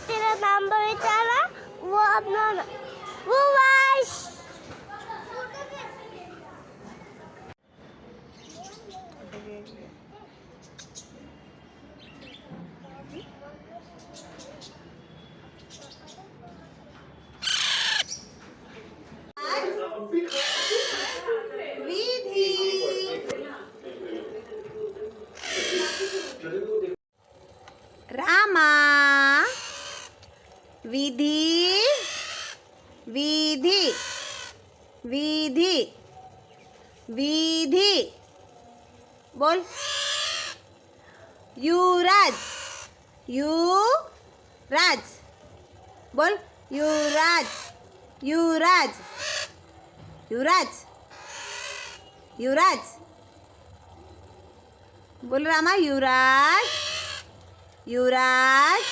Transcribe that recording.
तेरा नाम बताना वो अपना युवराज। विधि रामा विधि विधि विधि विधि बोल युवराज युवराज बोल युवराज युवराज युवराज युवराज बोल रामा युवराज युवराज